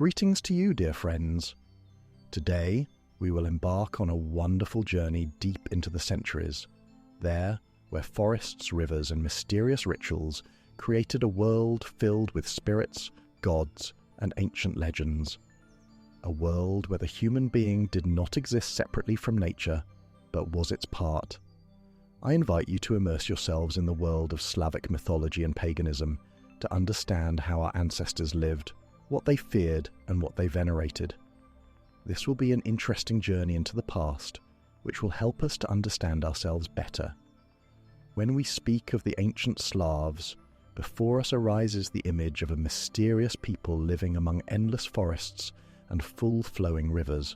Greetings to you, dear friends. Today, we will embark on a wonderful journey deep into the centuries, there where forests, rivers, and mysterious rituals created a world filled with spirits, gods, and ancient legends. A world where the human being did not exist separately from nature, but was its part. I invite you to immerse yourselves in the world of Slavic mythology and paganism to understand how our ancestors lived, what they feared, and what they venerated. This will be an interesting journey into the past, which will help us to understand ourselves better. When we speak of the ancient Slavs, before us arises the image of a mysterious people living among endless forests and full-flowing rivers,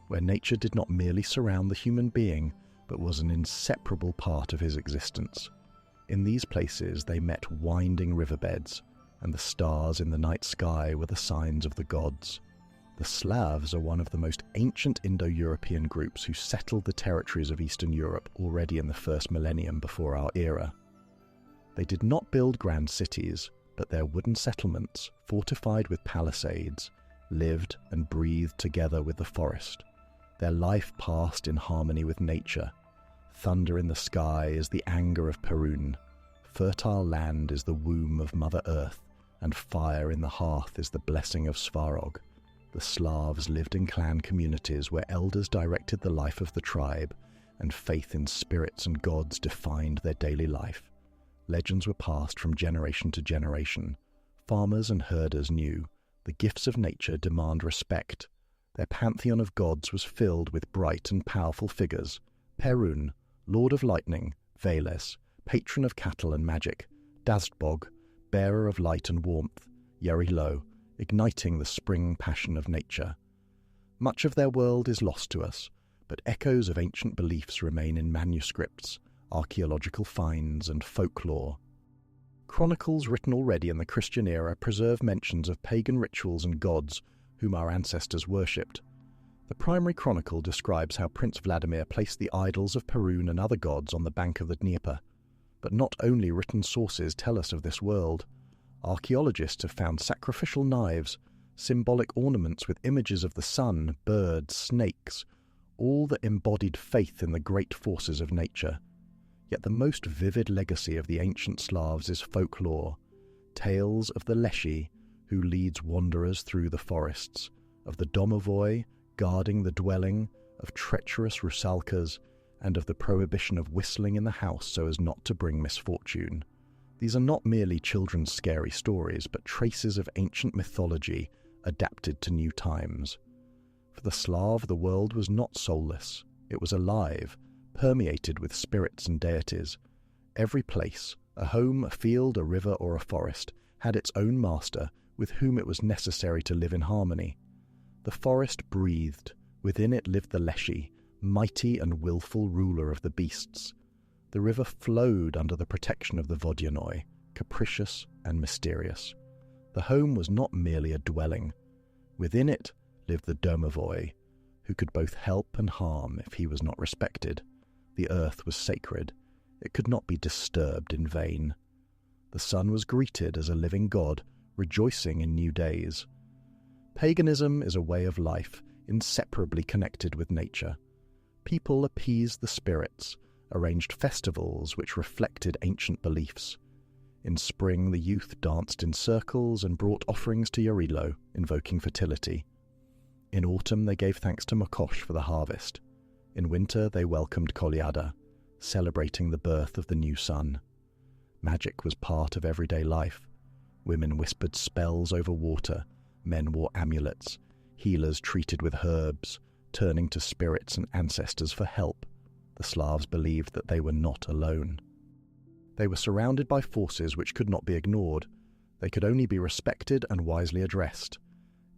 where nature did not merely surround the human being, but was an inseparable part of his existence. In these places they met winding riverbeds, and the stars in the night sky were the signs of the gods. The Slavs are one of the most ancient Indo-European groups who settled the territories of Eastern Europe already in the first millennium before our era. They did not build grand cities, but their wooden settlements, fortified with palisades, lived and breathed together with the forest. Their life passed in harmony with nature. Thunder in the sky is the anger of Perun. Fertile land is the womb of Mother Earth, and fire in the hearth is the blessing of Svarog. The Slavs lived in clan communities where elders directed the life of the tribe, and faith in spirits and gods defined their daily life. Legends were passed from generation to generation. Farmers and herders knew the gifts of nature demand respect. Their pantheon of gods was filled with bright and powerful figures: Perun, lord of lightning; Veles, patron of cattle and magic; Dazbog, bearer of light and warmth; Yarilo, igniting the spring passion of nature. Much of their world is lost to us, but echoes of ancient beliefs remain in manuscripts, archaeological finds, and folklore. Chronicles written already in the Christian era preserve mentions of pagan rituals and gods whom our ancestors worshipped. The primary chronicle describes how Prince Vladimir placed the idols of Perun and other gods on the bank of the Dnieper. But not only written sources tell us of this world. Archaeologists have found sacrificial knives, symbolic ornaments with images of the sun, birds, snakes, all that embodied faith in the great forces of nature. Yet the most vivid legacy of the ancient Slavs is folklore, tales of the Leshi, who leads wanderers through the forests, of the domovoi, guarding the dwelling, of treacherous rusalkas, and of the prohibition of whistling in the house so as not to bring misfortune. These are not merely children's scary stories, but traces of ancient mythology adapted to new times. For the Slav, the world was not soulless. It was alive, permeated with spirits and deities. Every place, a home, a field, a river, or a forest, had its own master with whom it was necessary to live in harmony. The forest breathed. Within it lived the Leshi, mighty and willful ruler of the beasts. The river flowed under the protection of the Vodyanoi, capricious and mysterious. The home was not merely a dwelling. Within it lived the domovoi, who could both help and harm if he was not respected. The earth was sacred. It could not be disturbed in vain. The sun was greeted as a living god, rejoicing in new days. Paganism is a way of life, inseparably connected with nature. People appeased the spirits, arranged festivals which reflected ancient beliefs. In spring, the youth danced in circles and brought offerings to Yarilo, invoking fertility. In autumn, they gave thanks to Makosh for the harvest. In winter, they welcomed Kolyada, celebrating the birth of the new sun. Magic was part of everyday life. Women whispered spells over water, men wore amulets, healers treated with herbs, turning to spirits and ancestors for help. The Slavs believed that they were not alone. They were surrounded by forces which could not be ignored. They could only be respected and wisely addressed.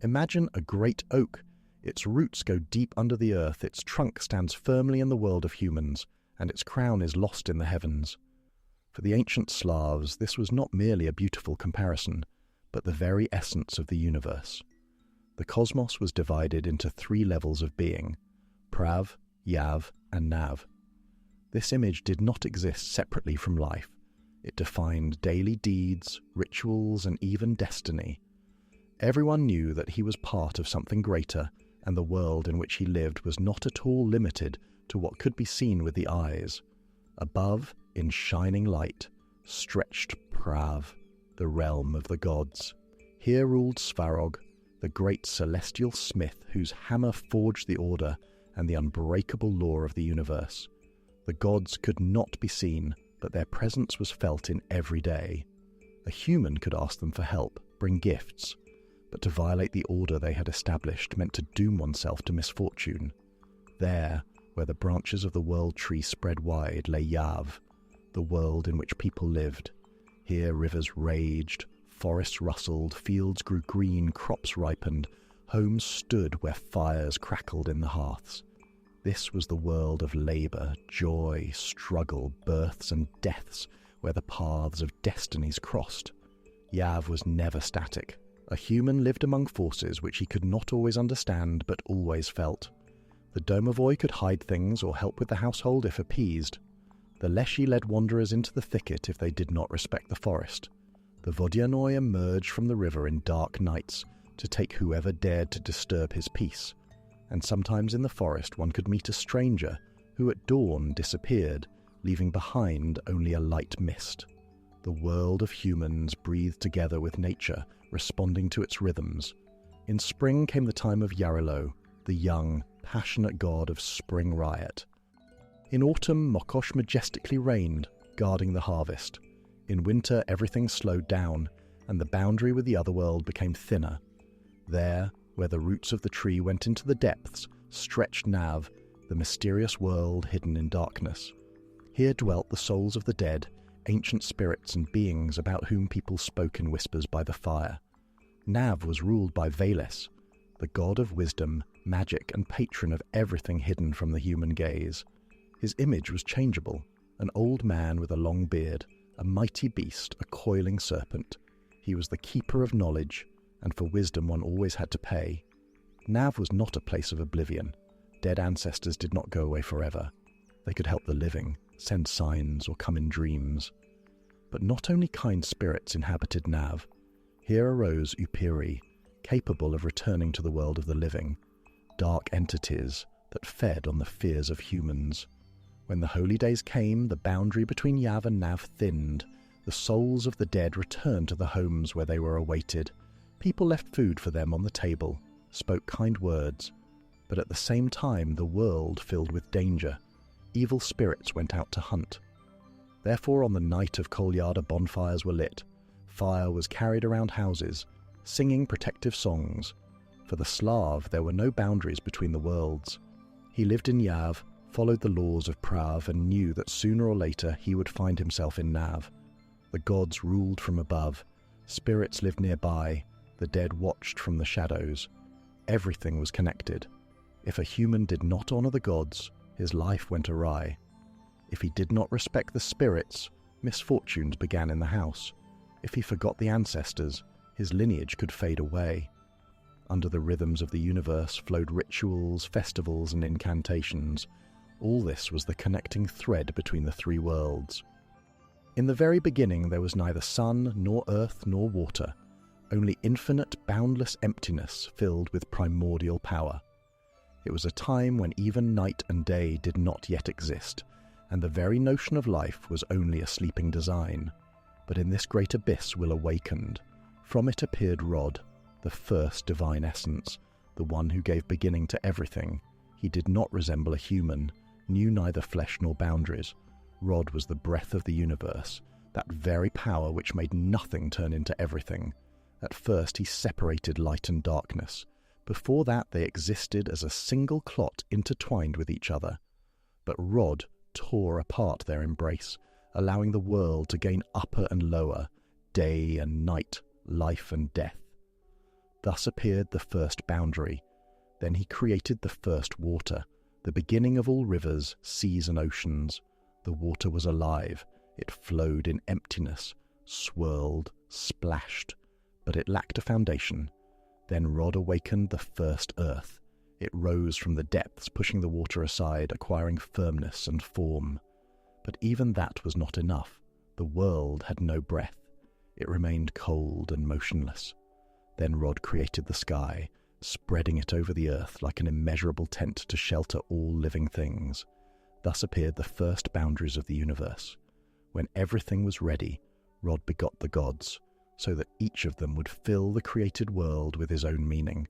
Imagine a great oak. Its roots go deep under the earth, its trunk stands firmly in the world of humans, and its crown is lost in the heavens. For the ancient Slavs, this was not merely a beautiful comparison, but the very essence of the universe. The cosmos was divided into 3 levels of being: Prav, Yav, and Nav. This image did not exist separately from life. It defined daily deeds, rituals, and even destiny. Everyone knew that he was part of something greater, and the world in which he lived was not at all limited to what could be seen with the eyes. Above, in shining light, stretched Prav, the realm of the gods. Here ruled Svarog, the great celestial smith whose hammer forged the order and the unbreakable law of the universe. The gods could not be seen, but their presence was felt in every day. A human could ask them for help, bring gifts, but to violate the order they had established meant to doom oneself to misfortune. There, where the branches of the world tree spread wide, lay Yav, the world in which people lived. Here rivers raged, forests rustled, fields grew green, crops ripened, homes stood where fires crackled in the hearths. This was the world of labour, joy, struggle, births and deaths, where the paths of destinies crossed. Yav was never static. A human lived among forces which he could not always understand but always felt. The Domovoi could hide things or help with the household if appeased. The Leshy led wanderers into the thicket if they did not respect the forest. The Vodyanoi emerged from the river in dark nights to take whoever dared to disturb his peace. And sometimes in the forest one could meet a stranger who at dawn disappeared, leaving behind only a light mist. The world of humans breathed together with nature, responding to its rhythms. In spring came the time of Yarilo, the young, passionate god of spring riot. In autumn, Mokosh majestically reigned, guarding the harvest. In winter, everything slowed down, and the boundary with the otherworld became thinner. There, where the roots of the tree went into the depths, stretched Nav, the mysterious world hidden in darkness. Here dwelt the souls of the dead, ancient spirits and beings about whom people spoke in whispers by the fire. Nav was ruled by Veles, the god of wisdom, magic, and patron of everything hidden from the human gaze. His image was changeable, an old man with a long beard, a mighty beast, a coiling serpent. He was the keeper of knowledge, and for wisdom one always had to pay. Nav was not a place of oblivion. Dead ancestors did not go away forever. They could help the living, send signs, or come in dreams. But not only kind spirits inhabited Nav. Here arose Upiri, capable of returning to the world of the living, dark entities that fed on the fears of humans. When the holy days came, the boundary between Yav and Nav thinned. The souls of the dead returned to the homes where they were awaited. People left food for them on the table, spoke kind words, but at the same time the world filled with danger. Evil spirits went out to hunt. Therefore on the night of Kolyada bonfires were lit. Fire was carried around houses, singing protective songs. For the Slav there were no boundaries between the worlds. He lived in Yav, followed the laws of Prav, and knew that sooner or later he would find himself in Nav. The gods ruled from above, spirits lived nearby, the dead watched from the shadows. Everything was connected. If a human did not honor the gods, his life went awry. If he did not respect the spirits, misfortunes began in the house. If he forgot the ancestors, his lineage could fade away. Under the rhythms of the universe flowed rituals, festivals, and incantations. All this was the connecting thread between the three worlds. In the very beginning there was neither sun, nor earth, nor water, only infinite, boundless emptiness filled with primordial power. It was a time when even night and day did not yet exist, and the very notion of life was only a sleeping design. But in this great abyss Will awakened. From it appeared Rod, the first divine essence, the one who gave beginning to everything. He did not resemble a human, knew neither flesh nor boundaries. Rod was the breath of the universe, that very power which made nothing turn into everything. At first he separated light and darkness. Before that they existed as a single clot intertwined with each other. But Rod tore apart their embrace, allowing the world to gain upper and lower, day and night, life and death. Thus appeared the first boundary. Then he created the first water, the beginning of all rivers, seas and oceans. The water was alive. It flowed in emptiness, swirled, splashed, but it lacked a foundation. Then Rod awakened the first earth. It rose from the depths, pushing the water aside, acquiring firmness and form. But even that was not enough. The world had no breath. It remained cold and motionless. Then Rod created the sky, spreading it over the earth like an immeasurable tent to shelter all living things. Thus appeared the first boundaries of the universe. When everything was ready, Rod begot the gods, so that each of them would fill the created world with his own meaning.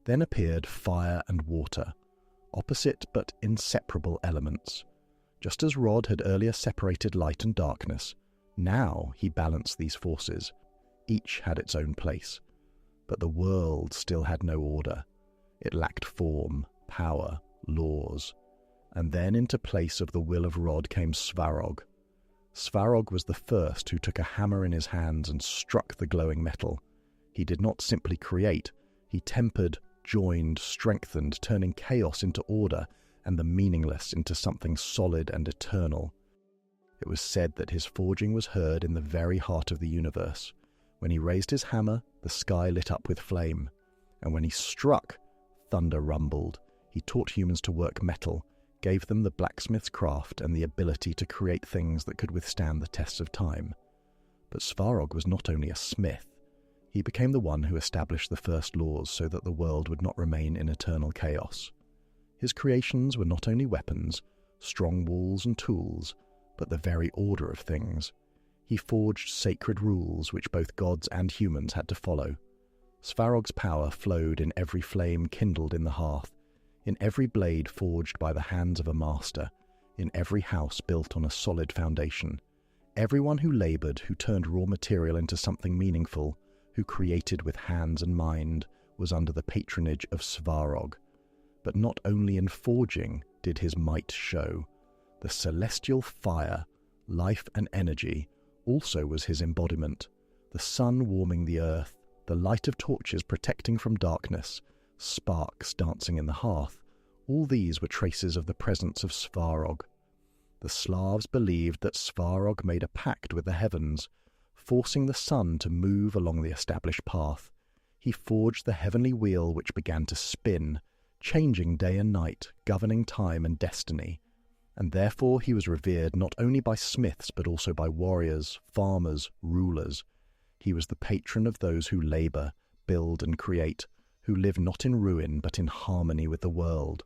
Then appeared fire and water, opposite but inseparable elements. Just as Rod had earlier separated light and darkness, now he balanced these forces. Each had its own place. But the world still had no order. It lacked form, power, laws. And then into place of the will of Rod came Svarog. Svarog was the first who took a hammer in his hands and struck the glowing metal. He did not simply create, he tempered, joined, strengthened, turning chaos into order and the meaningless into something solid and eternal. It was said that his forging was heard in the very heart of the universe. When he raised his hammer, the sky lit up with flame, and when he struck, thunder rumbled. He taught humans to work metal, gave them the blacksmith's craft and the ability to create things that could withstand the tests of time. But Svarog was not only a smith. He became the one who established the first laws so that the world would not remain in eternal chaos. His creations were not only weapons, strong walls and tools, but the very order of things. He forged sacred rules which both gods and humans had to follow. Svarog's power flowed in every flame kindled in the hearth, in every blade forged by the hands of a master, in every house built on a solid foundation. Everyone who laboured, who turned raw material into something meaningful, who created with hands and mind, was under the patronage of Svarog. But not only in forging did his might show. The celestial fire, life and energy, also was his embodiment, the sun warming the earth, the light of torches protecting from darkness, sparks dancing in the hearth. All these were traces of the presence of Svarog. The Slavs believed that Svarog made a pact with the heavens, forcing the sun to move along the established path. He forged the heavenly wheel which began to spin, changing day and night, governing time and destiny. And therefore he was revered not only by smiths but also by warriors, farmers, rulers. He was the patron of those who labour, build and create, who live not in ruin but in harmony with the world.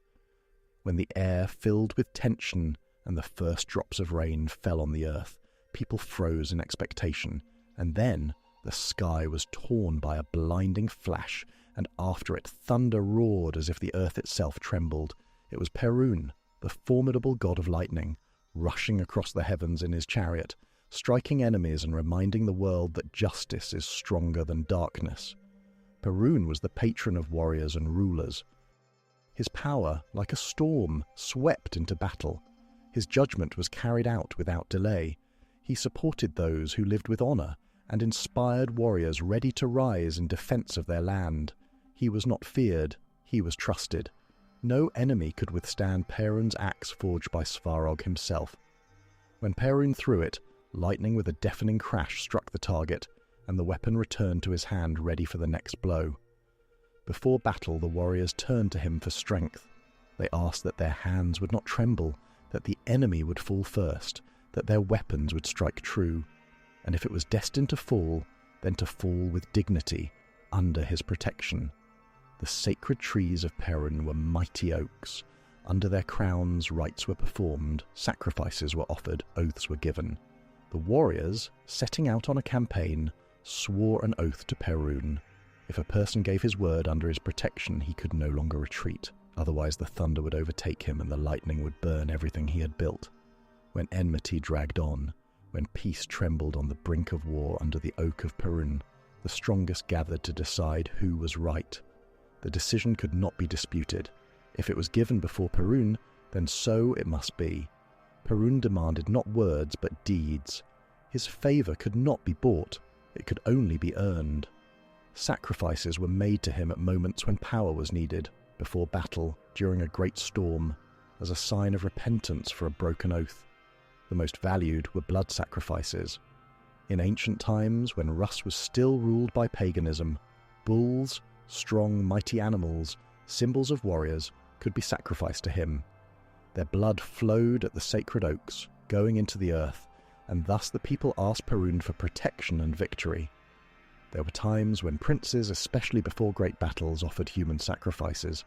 When the air filled with tension and the first drops of rain fell on the earth, people froze in expectation, and then the sky was torn by a blinding flash, and after it thunder roared as if the earth itself trembled. It was Perun, the formidable god of lightning, rushing across the heavens in his chariot, striking enemies and reminding the world that justice is stronger than darkness. Perun was the patron of warriors and rulers. His power, like a storm, swept into battle. His judgment was carried out without delay. He supported those who lived with honour and inspired warriors ready to rise in defence of their land. He was not feared, he was trusted. No enemy could withstand Perun's axe forged by Svarog himself. When Perun threw it, lightning with a deafening crash struck the target, and the weapon returned to his hand ready for the next blow. Before battle, the warriors turned to him for strength. They asked that their hands would not tremble, that the enemy would fall first, that their weapons would strike true, and if it was destined to fall, then to fall with dignity, under his protection. The sacred trees of Perun were mighty oaks. Under their crowns rites were performed, sacrifices were offered, oaths were given. The warriors, setting out on a campaign, swore an oath to Perun. If a person gave his word under his protection, he could no longer retreat. Otherwise the thunder would overtake him and the lightning would burn everything he had built. When enmity dragged on, when peace trembled on the brink of war under the oak of Perun, the strongest gathered to decide who was right. The decision could not be disputed. If it was given before Perun, then so it must be. Perun demanded not words but deeds. His favour could not be bought, it could only be earned. Sacrifices were made to him at moments when power was needed, before battle, during a great storm, as a sign of repentance for a broken oath. The most valued were blood sacrifices. In ancient times, when Rus was still ruled by paganism, bulls, strong, mighty animals, symbols of warriors, could be sacrificed to him. Their blood flowed at the sacred oaks, going into the earth, and thus the people asked Perun for protection and victory. There were times when princes, especially before great battles, offered human sacrifices.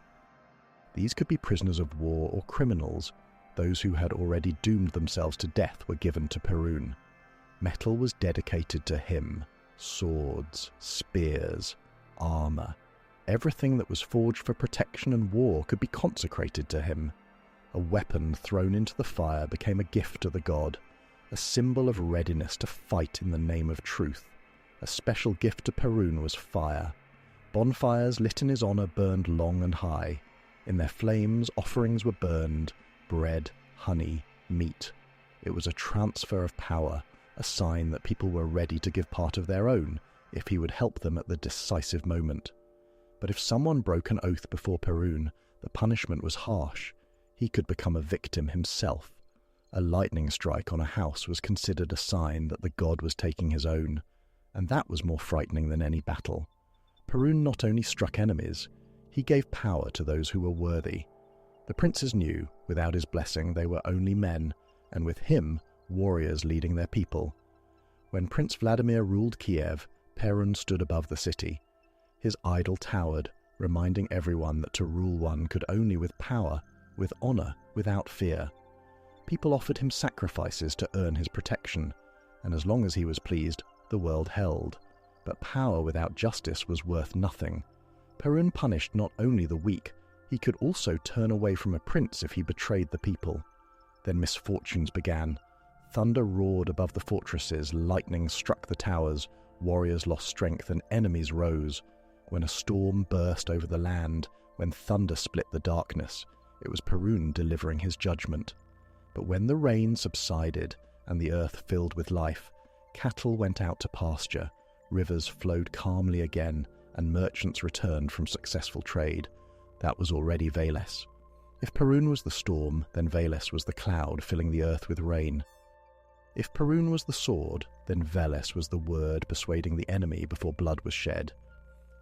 These could be prisoners of war or criminals. Those who had already doomed themselves to death were given to Perun. Metal was dedicated to him. Swords, spears, armor. Everything that was forged for protection and war could be consecrated to him. A weapon thrown into the fire became a gift to the god, a symbol of readiness to fight in the name of truth. A special gift to Perun was fire. Bonfires lit in his honor burned long and high. In their flames, offerings were burned, bread, honey, meat. It was a transfer of power, a sign that people were ready to give part of their own if he would help them at the decisive moment. But if someone broke an oath before Perun, the punishment was harsh. He could become a victim himself. A lightning strike on a house was considered a sign that the god was taking his own, and that was more frightening than any battle. Perun not only struck enemies, he gave power to those who were worthy. The princes knew, without his blessing, they were only men, and with him, warriors leading their people. When Prince Vladimir ruled Kiev, Perun stood above the city. His idol towered, reminding everyone that to rule one could only with power, with honor, without fear. People offered him sacrifices to earn his protection, and as long as he was pleased, the world held. But power without justice was worth nothing. Perun punished not only the weak, he could also turn away from a prince if he betrayed the people. Then misfortunes began. Thunder roared above the fortresses, lightning struck the towers, warriors lost strength and enemies rose. When a storm burst over the land, when thunder split the darkness, it was Perun delivering his judgment. But when the rain subsided and the earth filled with life, cattle went out to pasture, rivers flowed calmly again, and merchants returned from successful trade. That was already Veles. If Perun was the storm, then Veles was the cloud filling the earth with rain. If Perun was the sword, then Veles was the word persuading the enemy before blood was shed.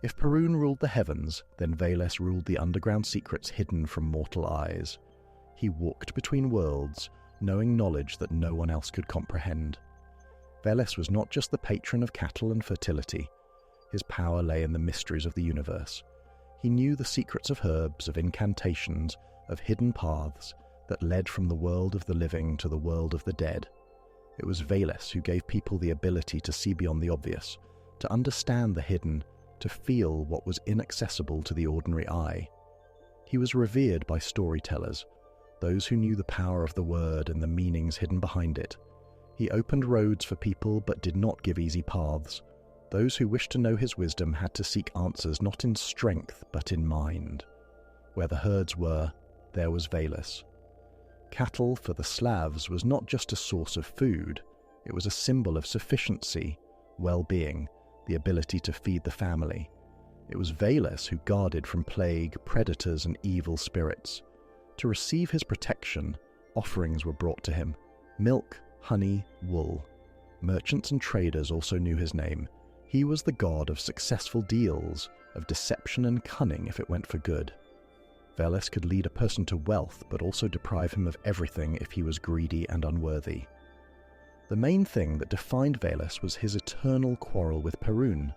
If Perun ruled the heavens, then Veles ruled the underground secrets hidden from mortal eyes. He walked between worlds, knowing knowledge that no one else could comprehend. Veles was not just the patron of cattle and fertility. His power lay in the mysteries of the universe. He knew the secrets of herbs, of incantations, of hidden paths that led from the world of the living to the world of the dead. It was Veles who gave people the ability to see beyond the obvious, to understand the hidden, to feel what was inaccessible to the ordinary eye. He was revered by storytellers, those who knew the power of the word and the meanings hidden behind it. He opened roads for people but did not give easy paths. Those who wished to know his wisdom had to seek answers not in strength but in mind. Where the herds were, there was Veles. Cattle for the Slavs was not just a source of food, it was a symbol of sufficiency, well-being, the ability to feed the family. It was Veles who guarded from plague, predators and evil spirits. To receive his protection, offerings were brought to him: milk, honey, wool. Merchants and traders also knew his name. He was the god of successful deals, of deception and cunning if it went for good. Veles could lead a person to wealth, but also deprive him of everything if he was greedy and unworthy. The main thing that defined Veles was his eternal quarrel with Perun.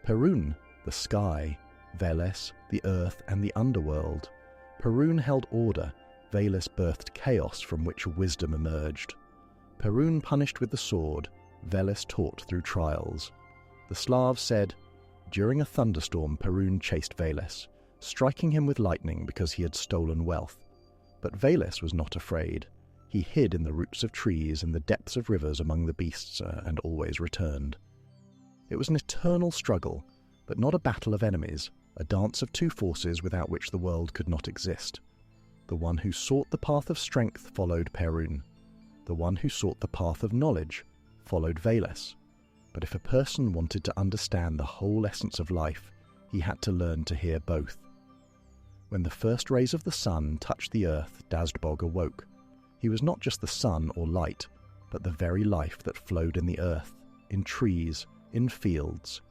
Perun, the sky; Veles, the earth and the underworld. Perun held order, Veles birthed chaos from which wisdom emerged. Perun punished with the sword, Veles taught through trials. The Slavs said, during a thunderstorm Perun chased Veles, striking him with lightning because he had stolen wealth. But Veles was not afraid. He hid in the roots of trees and the depths of rivers among the beasts and always returned. It was an eternal struggle, but not a battle of enemies, a dance of two forces without which the world could not exist. The one who sought the path of strength followed Perun. The one who sought the path of knowledge followed Veles. But if a person wanted to understand the whole essence of life, he had to learn to hear both. When the first rays of the sun touched the earth, Dazbog awoke. He was not just the sun or light, but the very life that flowed in the earth, in trees, in fields.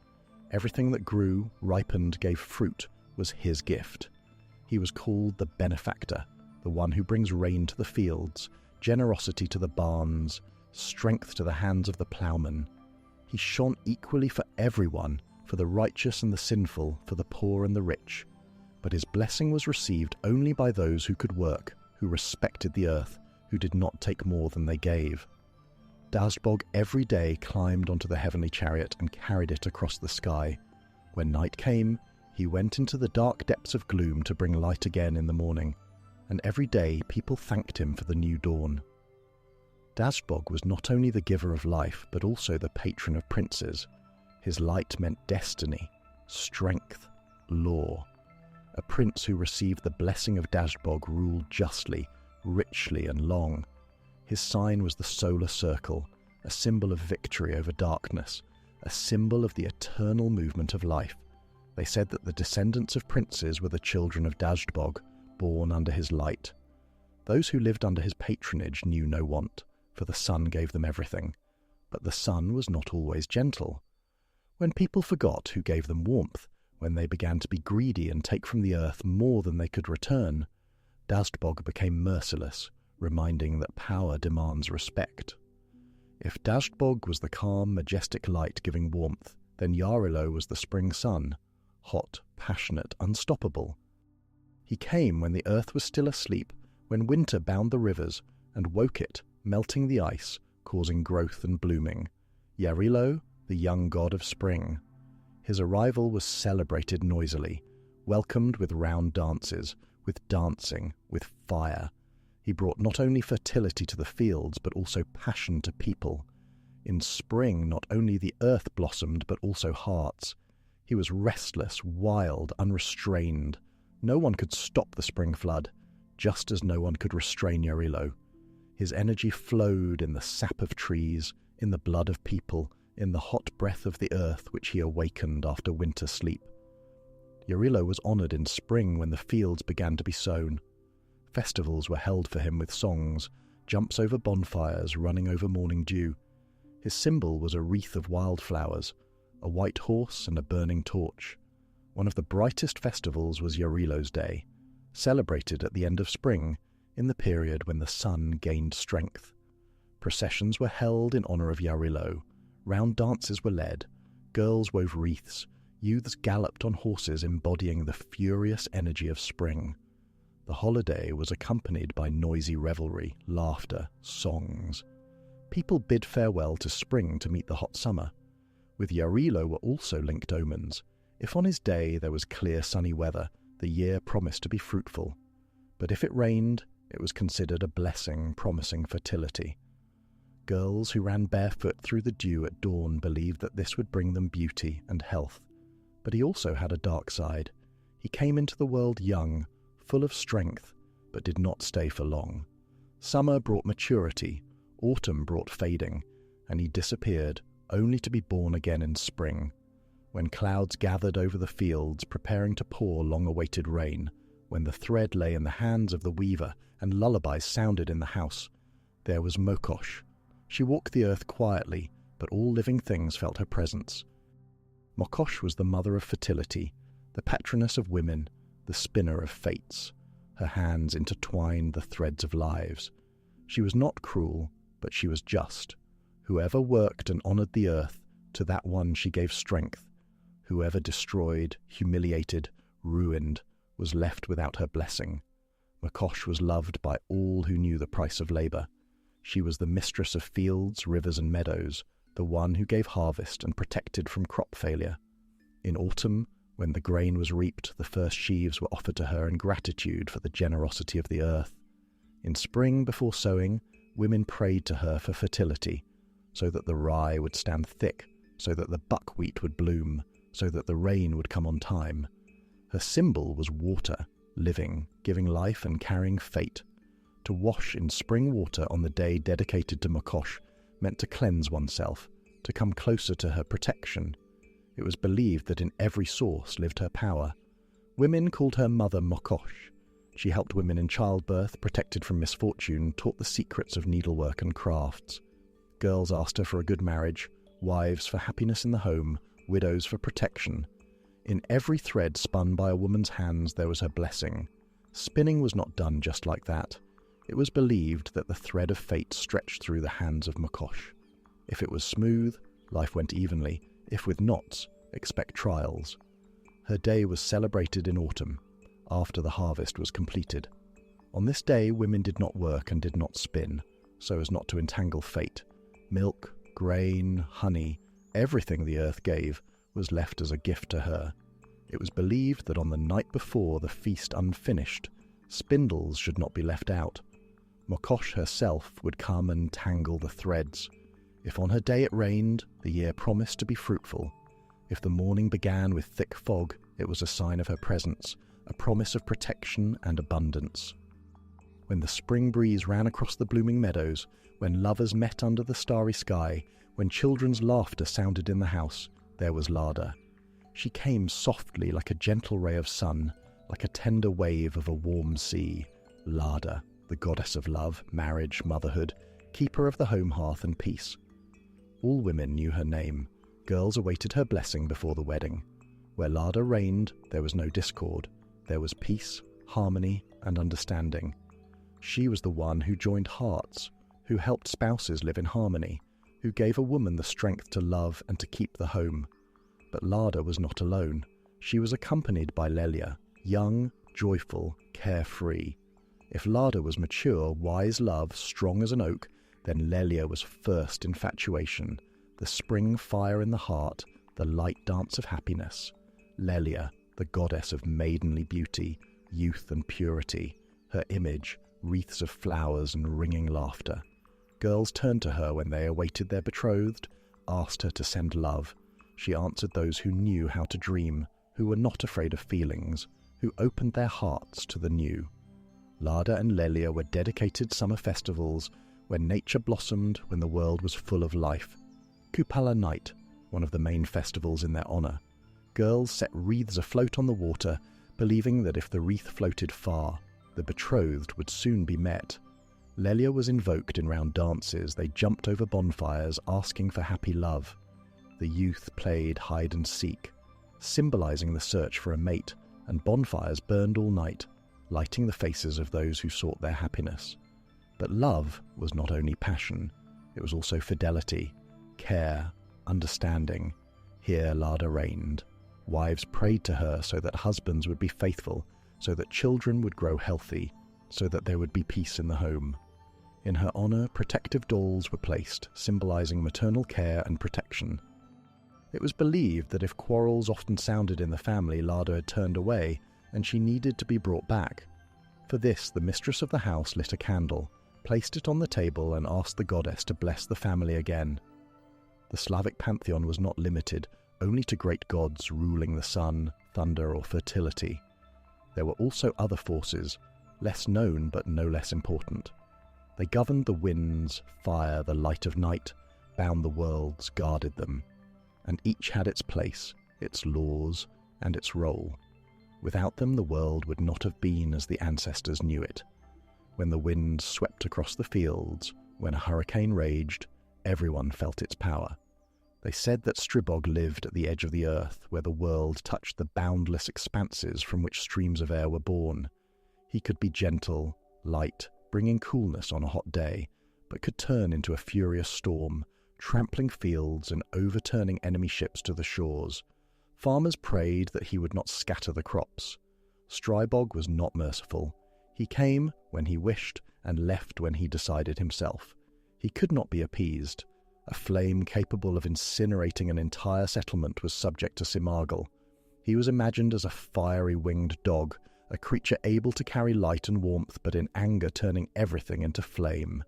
Everything that grew, ripened, gave fruit was his gift. He was called the benefactor, the one who brings rain to the fields, generosity to the barns, strength to the hands of the ploughman. He He shone equally for everyone, for the righteous and the sinful, for the poor and the rich. But his blessing was received only by those who could work, who respected the earth, who did not take more than they gave. Dazbog every day climbed onto the heavenly chariot and carried it across the sky. When night came, he went into the dark depths of gloom to bring light again in the morning, and every day people thanked him for the new dawn. Dazbog was not only the giver of life, but also the patron of princes. His light meant destiny, strength, law. A prince who received the blessing of Dazbog ruled justly, richly and long. His sign was the solar circle, a symbol of victory over darkness, a symbol of the eternal movement of life. They said that the descendants of princes were the children of Dazbog, born under his light. Those who lived under his patronage knew no want, for the sun gave them everything. But the sun was not always gentle. When people forgot who gave them warmth, when they began to be greedy and take from the earth more than they could return, Dazbog became merciless, reminding that power demands respect. If Dazbog was the calm, majestic light giving warmth, then Yarilo was the spring sun, hot, passionate, unstoppable. He came when the earth was still asleep, when winter bound the rivers and woke it, melting the ice, causing growth and blooming. Yarilo, the young god of spring. His arrival was celebrated noisily, welcomed with round dances, with dancing, with fire. He brought not only fertility to the fields, but also passion to people. In spring, not only the earth blossomed, but also hearts. He was restless, wild, unrestrained. No one could stop the spring flood, just as no one could restrain Yarilo. His energy flowed in the sap of trees, in the blood of people, in the hot breath of the earth which he awakened after winter sleep. Yarilo was honoured in spring when the fields began to be sown. Festivals were held for him with songs, jumps over bonfires, running over morning dew. His symbol was a wreath of wildflowers, a white horse and a burning torch. One of the brightest festivals was Yarilo's Day, celebrated at the end of spring, in the period when the sun gained strength. Processions were held in honour of Yarilo, round dances were led, girls wove wreaths, youths galloped on horses embodying the furious energy of spring. The holiday was accompanied by noisy revelry, laughter, songs. People bid farewell to spring to meet the hot summer. With Yarilo were also linked omens. If on his day there was clear sunny weather, the year promised to be fruitful. But if it rained, it was considered a blessing promising fertility. Girls who ran barefoot through the dew at dawn believed that this would bring them beauty and health. But he also had a dark side. He came into the world young, full of strength, but did not stay for long. Summer brought maturity, autumn brought fading, and he disappeared, only to be born again in spring. When clouds gathered over the fields, preparing to pour long-awaited rain, when the thread lay in the hands of the weaver and lullabies sounded in the house, there was Mokosh. She walked the earth quietly, but all living things felt her presence. Mokosh was the mother of fertility, the patroness of women, the spinner of fates. Her hands intertwined the threads of lives. She was not cruel, but she was just. Whoever worked and honoured the earth, to that one she gave strength. Whoever destroyed, humiliated, ruined, was left without her blessing. Mokosh was loved by all who knew the price of labour. She was the mistress of fields, rivers and meadows, the one who gave harvest and protected from crop failure. In autumn, when the grain was reaped, the first sheaves were offered to her in gratitude for the generosity of the earth. In spring, before sowing, women prayed to her for fertility, so that the rye would stand thick, so that the buckwheat would bloom, so that the rain would come on time. Her symbol was water, living, giving life and carrying fate. To wash in spring water on the day dedicated to Mokosh meant to cleanse oneself, to come closer to her protection. It was believed that in every source lived her power. Women called her Mother Mokosh. She helped women in childbirth, protected from misfortune, taught the secrets of needlework and crafts. Girls asked her for a good marriage, wives for happiness in the home, widows for protection. In every thread spun by a woman's hands there was her blessing. Spinning was not done just like that. It was believed that the thread of fate stretched through the hands of Mokosh. If it was smooth, Life went evenly. If with knots, expect trials. Her day was celebrated in autumn, after the harvest was completed. On this day, women did not work and did not spin, so as not to entangle fate. Milk, grain, honey, everything the earth gave was left as a gift to her. It was believed that on the night before the feast unfinished, spindles should not be left out. Mokosh herself would come and tangle the threads. If on her day it rained, the year promised to be fruitful. If the morning began with thick fog, it was a sign of her presence, a promise of protection and abundance. When the spring breeze ran across the blooming meadows, when lovers met under the starry sky, when children's laughter sounded in the house, there was Lada. She came softly like a gentle ray of sun, like a tender wave of a warm sea. Lada, the goddess of love, marriage, motherhood, keeper of the home hearth and peace. All women knew her name. Girls awaited her blessing before the wedding. Where Lada reigned, there was no discord. There was peace, harmony, and understanding. She was the one who joined hearts, who helped spouses live in harmony, who gave a woman the strength to love and to keep the home. But Lada was not alone. She was accompanied by Lelia, young, joyful, carefree. If Lada was mature, wise love, strong as an oak, then Lelia was first infatuation, the spring fire in the heart, the light dance of happiness. Lelia, the goddess of maidenly beauty, youth and purity, her image, wreaths of flowers and ringing laughter. Girls turned to her when they awaited their betrothed, asked her to send love. She answered those who knew how to dream, who were not afraid of feelings, who opened their hearts to the new. Lada and Lelia were dedicated summer festivals, when nature blossomed, when the world was full of life. Kupala Night, one of the main festivals in their honour. Girls set wreaths afloat on the water, believing that if the wreath floated far, the betrothed would soon be met. Lelia was invoked in round dances. They jumped over bonfires, asking for happy love. The youth played hide and seek, symbolising the search for a mate, and bonfires burned all night, lighting the faces of those who sought their happiness. But love was not only passion, it was also fidelity, care, understanding. Here Lada reigned. Wives prayed to her so that husbands would be faithful, so that children would grow healthy, so that there would be peace in the home. In her honour, protective dolls were placed, symbolising maternal care and protection. It was believed that if quarrels often sounded in the family, Lada had turned away, and she needed to be brought back. For this, the mistress of the house lit a candle, placed it on the table, and asked the goddess to bless the family again. The Slavic pantheon was not limited only to great gods ruling the sun, thunder, or fertility. There were also other forces, less known but no less important. They governed the winds, fire, the light of night, bound the worlds, guarded them. And each had its place, its laws, and its role. Without them the world would not have been as the ancestors knew it. When the wind swept across the fields, when a hurricane raged, everyone felt its power. They said that Stribog lived at the edge of the earth, where the world touched the boundless expanses from which streams of air were born. He could be gentle, light, bringing coolness on a hot day, but could turn into a furious storm, trampling fields and overturning enemy ships to the shores. Farmers prayed that he would not scatter the crops. Stribog was not merciful. He came when he wished and left when he decided himself. He could not be appeased. A flame capable of incinerating an entire settlement was subject to Simargl. He was imagined as a fiery-winged dog, a creature able to carry light and warmth, but in anger turning everything into flame.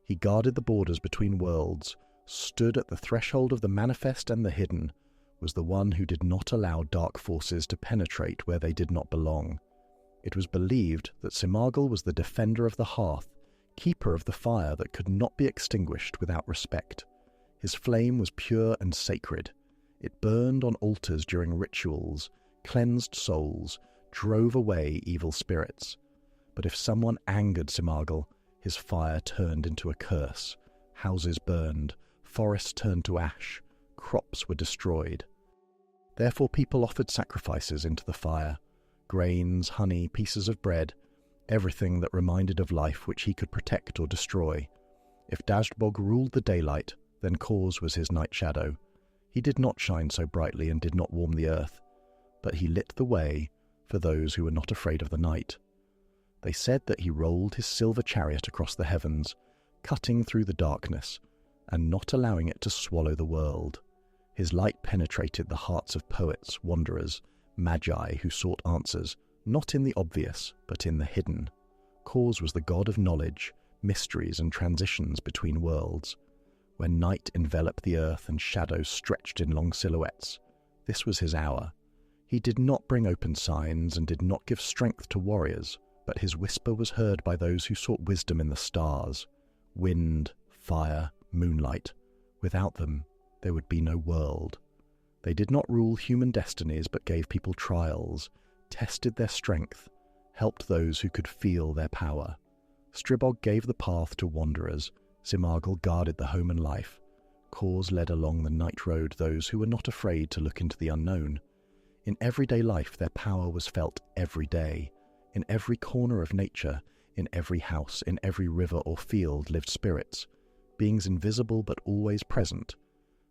He guarded the borders between worlds, stood at the threshold of the manifest and the hidden, was the one who did not allow dark forces to penetrate where they did not belong. It was believed that Simargl was the defender of the hearth, keeper of the fire that could not be extinguished without respect. His flame was pure and sacred. It burned on altars during rituals, cleansed souls, drove away evil spirits. But if someone angered Simargl, his fire turned into a curse. Houses burned, forests turned to ash, crops were destroyed. Therefore people offered sacrifices into the fire, grains, honey, pieces of bread, everything that reminded of life which he could protect or destroy. If Dazhbog ruled the daylight, then Kors was his night shadow. He did not shine so brightly and did not warm the earth, but he lit the way for those who were not afraid of the night. They said that he rolled his silver chariot across the heavens, cutting through the darkness, and not allowing it to swallow the world. His light penetrated the hearts of poets, wanderers, magi who sought answers, not in the obvious, but in the hidden. Kors was the god of knowledge, mysteries and transitions between worlds. When night enveloped the earth and shadows stretched in long silhouettes, this was his hour. He did not bring open signs and did not give strength to warriors, but his whisper was heard by those who sought wisdom in the stars. Wind, fire, moonlight. Without them, there would be no world. They did not rule human destinies, but gave people trials, tested their strength, helped those who could feel their power. Stribog gave the path to wanderers. Simargl guarded the home and life. Kors led along the night road those who were not afraid to look into the unknown. In everyday life, their power was felt every day. In every corner of nature, in every house, in every river or field lived spirits, beings invisible but always present.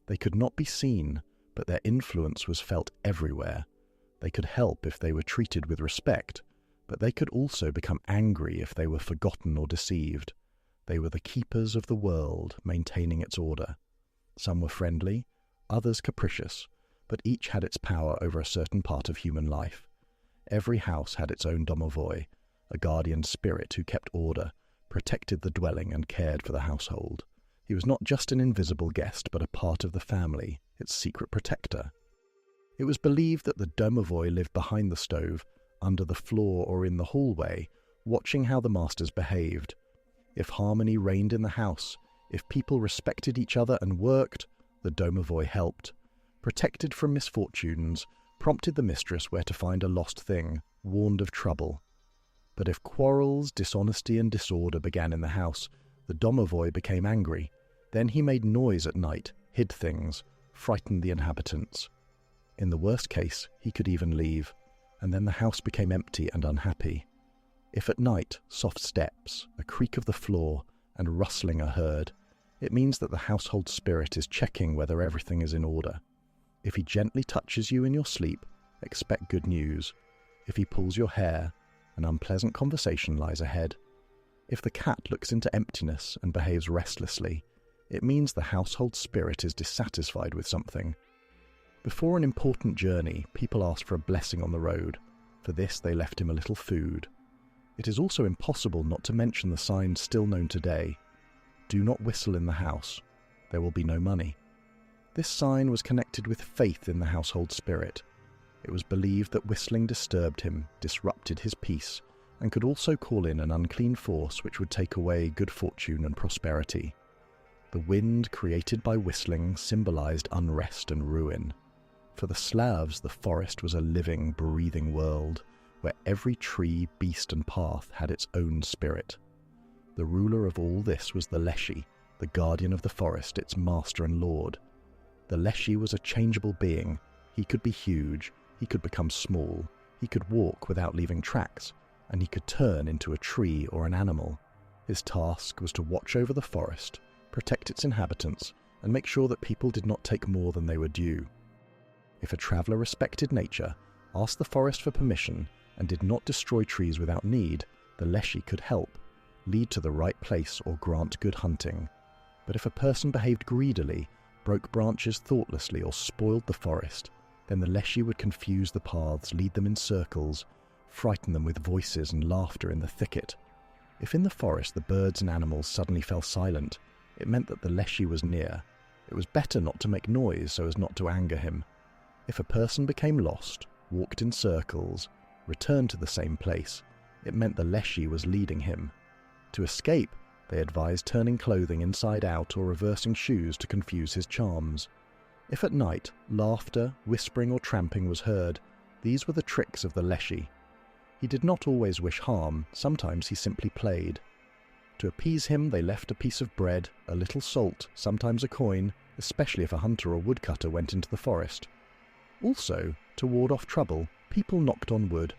They could not be seen, but their influence was felt everywhere. They could help if they were treated with respect, but they could also become angry if they were forgotten or deceived. They were the keepers of the world, maintaining its order. Some were friendly, others capricious, but each had its power over a certain part of human life. Every house had its own domovoi, a guardian spirit who kept order, protected the dwelling and cared for the household. He was not just an invisible guest, but a part of the family, its secret protector. It was believed that the domovoi lived behind the stove, under the floor or in the hallway, watching how the masters behaved. If harmony reigned in the house, if people respected each other and worked, the domovoi helped. Protected from misfortunes, prompted the mistress where to find a lost thing, warned of trouble. But if quarrels, dishonesty and disorder began in the house, the domovoi became angry. Then he made noise at night, hid things, frightened the inhabitants. In the worst case, he could even leave, and then the house became empty and unhappy. If at night, soft steps, a creak of the floor, and rustling are heard, it means that the household spirit is checking whether everything is in order. If he gently touches you in your sleep, expect good news. If he pulls your hair, an unpleasant conversation lies ahead. If the cat looks into emptiness and behaves restlessly, it means the household spirit is dissatisfied with something. Before an important journey, people asked for a blessing on the road. For this, they left him a little food. It is also impossible not to mention the signs still known today. Do not whistle in the house. There will be no money. This sign was connected with faith in the household spirit. It was believed that whistling disturbed him, disrupted his peace, and could also call in an unclean force which would take away good fortune and prosperity. The wind created by whistling symbolized unrest and ruin. For the Slavs, the forest was a living, breathing world, where every tree, beast and path had its own spirit. The ruler of all this was the Leshy, the guardian of the forest, its master and lord. The Leshy was a changeable being. He could be huge, he could become small, he could walk without leaving tracks, and he could turn into a tree or an animal. His task was to watch over the forest, protect its inhabitants, and make sure that people did not take more than they were due. If a traveller respected nature, asked the forest for permission, and did not destroy trees without need, the Leshy could help, lead to the right place or grant good hunting. But if a person behaved greedily, broke branches thoughtlessly or spoiled the forest, then the Leshy would confuse the paths, lead them in circles, frighten them with voices and laughter in the thicket. If in the forest the birds and animals suddenly fell silent, it meant that the Leshy was near. It was better not to make noise so as not to anger him. If a person became lost, walked in circles, returned to the same place, it meant the Leshy was leading him. To escape, they advised turning clothing inside out or reversing shoes to confuse his charms. If at night, laughter, whispering or tramping was heard, these were the tricks of the Leshy. He did not always wish harm, sometimes he simply played. To appease him, they left a piece of bread, a little salt, sometimes a coin, especially if a hunter or woodcutter went into the forest. Also, to ward off trouble, people knocked on wood.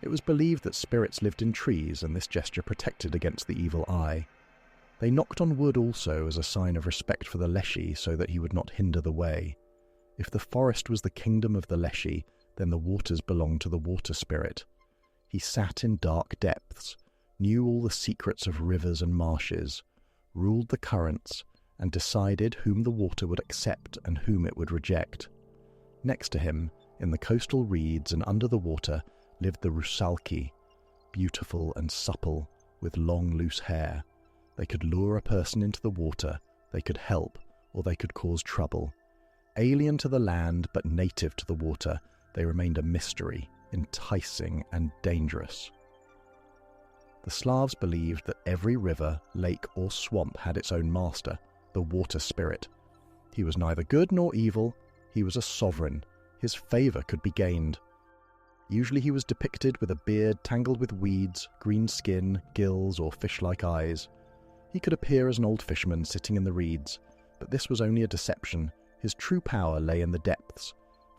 It was believed that spirits lived in trees, and this gesture protected against the evil eye. They knocked on wood also as a sign of respect for the Leshy so that he would not hinder the way. If the forest was the kingdom of the Leshy, then the waters belonged to the water spirit. He sat in dark depths, knew all the secrets of rivers and marshes, ruled the currents, and decided whom the water would accept and whom it would reject. Next to him, in the coastal reeds and under the water, lived the Rusalki, beautiful and supple, with long loose hair. They could lure a person into the water, they could help, or they could cause trouble. Alien to the land but native to the water, they remained a mystery, enticing and dangerous. The Slavs believed that every river, lake or swamp had its own master, the water spirit. He was neither good nor evil, he was a sovereign. His favour could be gained. Usually he was depicted with a beard tangled with weeds, green skin, gills or fish-like eyes. He could appear as an old fisherman sitting in the reeds, but this was only a deception. His true power lay in the depths.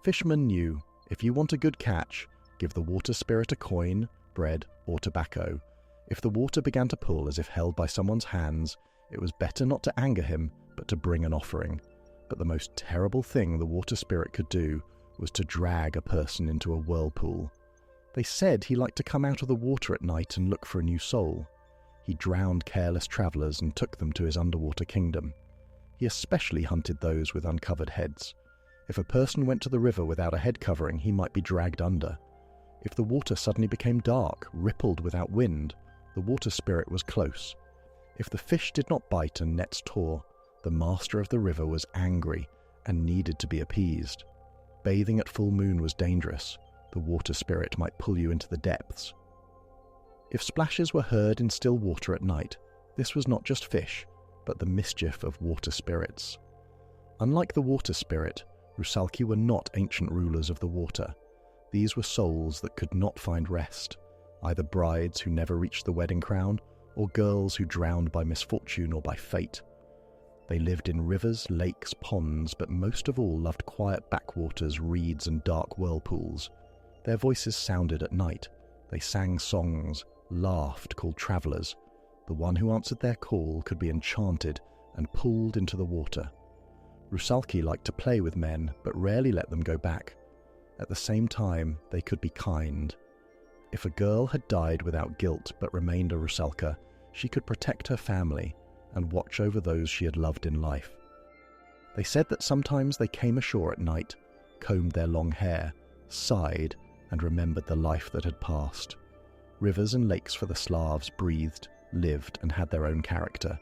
Fishermen knew, if you want a good catch, give the water spirit a coin, bread or tobacco. If the water began to pull as if held by someone's hands, it was better not to anger him, but to bring an offering. But the most terrible thing the water spirit could do was to drag a person into a whirlpool. They said he liked to come out of the water at night and look for a new soul. He drowned careless travellers and took them to his underwater kingdom. He especially hunted those with uncovered heads. If a person went to the river without a head covering, he might be dragged under. If the water suddenly became dark, rippled without wind, the water spirit was close. If the fish did not bite and nets tore, the master of the river was angry and needed to be appeased. Bathing at full moon was dangerous. The water spirit might pull you into the depths. If splashes were heard in still water at night, this was not just fish, but the mischief of water spirits. Unlike the water spirit, Rusalki were not ancient rulers of the water. These were souls that could not find rest, either brides who never reached the wedding crown, or girls who drowned by misfortune or by fate. They lived in rivers, lakes, ponds, but most of all loved quiet backwaters, reeds and dark whirlpools. Their voices sounded at night. They sang songs, laughed, called travellers. The one who answered their call could be enchanted and pulled into the water. Rusalki liked to play with men, but rarely let them go back. At the same time, they could be kind. If a girl had died without guilt but remained a Rusalka, she could protect her family and watch over those she had loved in life. They said that sometimes they came ashore at night, combed their long hair, sighed, and remembered the life that had passed. Rivers and lakes for the Slavs breathed, lived, and had their own character.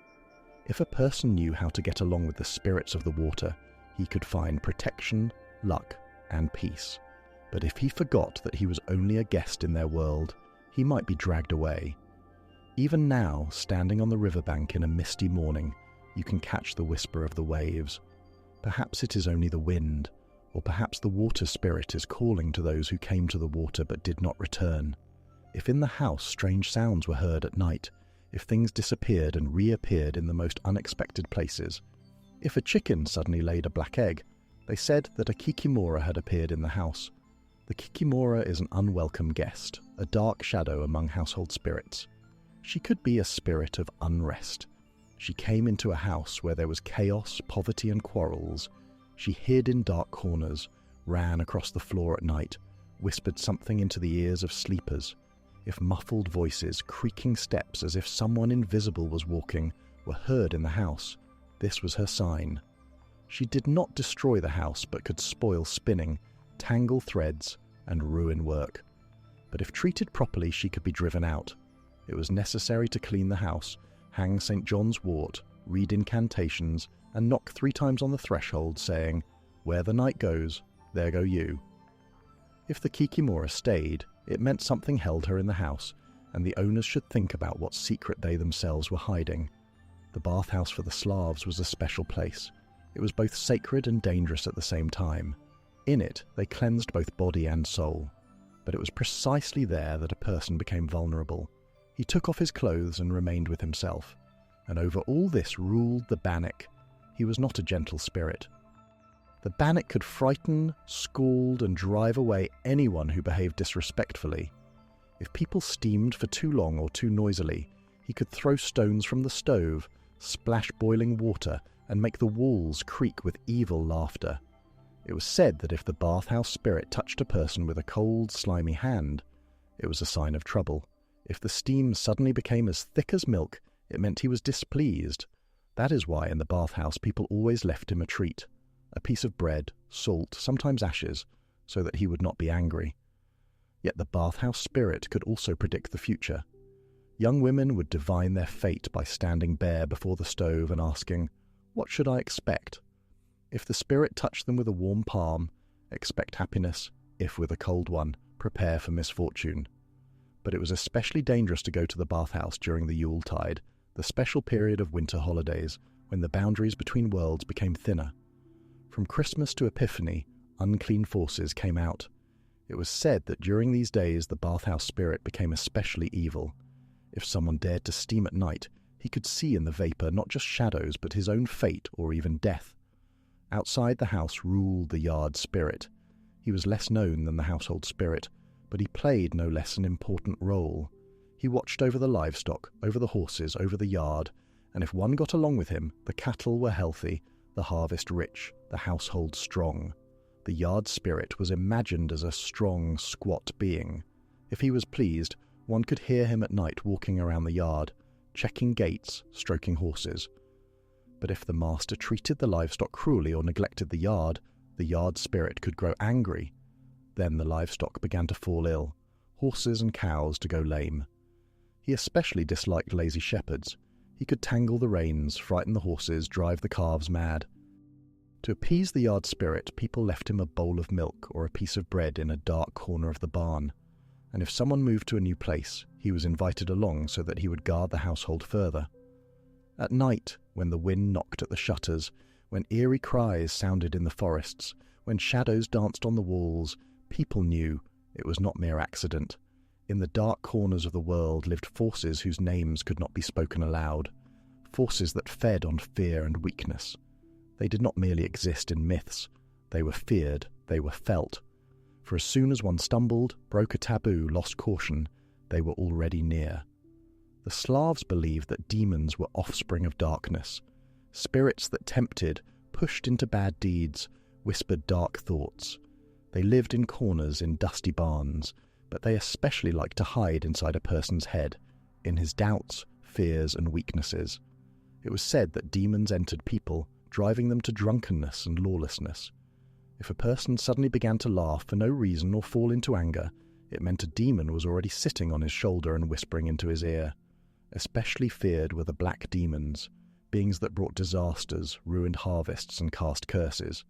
If a person knew how to get along with the spirits of the water, he could find protection, luck, and peace. But if he forgot that he was only a guest in their world, he might be dragged away. Even now, standing on the riverbank in a misty morning, you can catch the whisper of the waves. Perhaps it is only the wind, or perhaps the water spirit is calling to those who came to the water but did not return. If in the house strange sounds were heard at night, if things disappeared and reappeared in the most unexpected places, if a chicken suddenly laid a black egg, they said that a kikimora had appeared in the house. The kikimora is an unwelcome guest, a dark shadow among household spirits. She could be a spirit of unrest. She came into a house where there was chaos, poverty and quarrels. She hid in dark corners, ran across the floor at night, whispered something into the ears of sleepers. If muffled voices, creaking steps as if someone invisible was walking, were heard in the house, this was her sign. She did not destroy the house but could spoil spinning, tangle threads and ruin work. But if treated properly, she could be driven out. It was necessary to clean the house, hang St. John's wort, read incantations, and knock 3 times on the threshold, saying, "Where the night goes, there go you." If the kikimora stayed, it meant something held her in the house, and the owners should think about what secret they themselves were hiding. The bathhouse for the Slavs was a special place. It was both sacred and dangerous at the same time. In it, they cleansed both body and soul. But it was precisely there that a person became vulnerable. He took off his clothes and remained with himself. And over all this ruled the Bannock. He was not a gentle spirit. The Bannock could frighten, scald, and drive away anyone who behaved disrespectfully. If people steamed for too long or too noisily, he could throw stones from the stove, splash boiling water, and make the walls creak with evil laughter. It was said that if the bathhouse spirit touched a person with a cold, slimy hand, it was a sign of trouble. If the steam suddenly became as thick as milk, it meant he was displeased. That is why in the bathhouse people always left him a treat, a piece of bread, salt, sometimes ashes, so that he would not be angry. Yet the bathhouse spirit could also predict the future. Young women would divine their fate by standing bare before the stove and asking, "What should I expect?" If the spirit touched them with a warm palm, expect happiness. If with a cold one, prepare for misfortune. But it was especially dangerous to go to the bathhouse during the Yuletide, the special period of winter holidays, when the boundaries between worlds became thinner. From Christmas to Epiphany, unclean forces came out. It was said that during these days the bathhouse spirit became especially evil. If someone dared to steam at night, he could see in the vapour not just shadows but his own fate or even death. Outside the house ruled the yard spirit. He was less known than the household spirit, but he played no less an important role. He watched over the livestock, over the horses, over the yard, and if one got along with him, the cattle were healthy, the harvest rich, the household strong. The yard spirit was imagined as a strong, squat being. If he was pleased, one could hear him at night walking around the yard, checking gates, stroking horses. But if the master treated the livestock cruelly or neglected the yard spirit could grow angry. Then the livestock began to fall ill, horses and cows to go lame. He especially disliked lazy shepherds. He could tangle the reins, frighten the horses, drive the calves mad. To appease the yard spirit, people left him a bowl of milk or a piece of bread in a dark corner of the barn, and if someone moved to a new place, he was invited along so that he would guard the household further. At night, when the wind knocked at the shutters, when eerie cries sounded in the forests, when shadows danced on the walls, people knew it was not mere accident. In the dark corners of the world lived forces whose names could not be spoken aloud, forces that fed on fear and weakness. They did not merely exist in myths. They were feared, they were felt. For as soon as one stumbled, broke a taboo, lost caution, they were already near. The Slavs believed that demons were offspring of darkness, spirits that tempted, pushed into bad deeds, whispered dark thoughts. They lived in corners in dusty barns, but they especially liked to hide inside a person's head, in his doubts, fears, and weaknesses. It was said that demons entered people, driving them to drunkenness and lawlessness. If a person suddenly began to laugh for no reason or fall into anger, it meant a demon was already sitting on his shoulder and whispering into his ear. Especially feared were the black demons, beings that brought disasters, ruined harvests, and cast curses.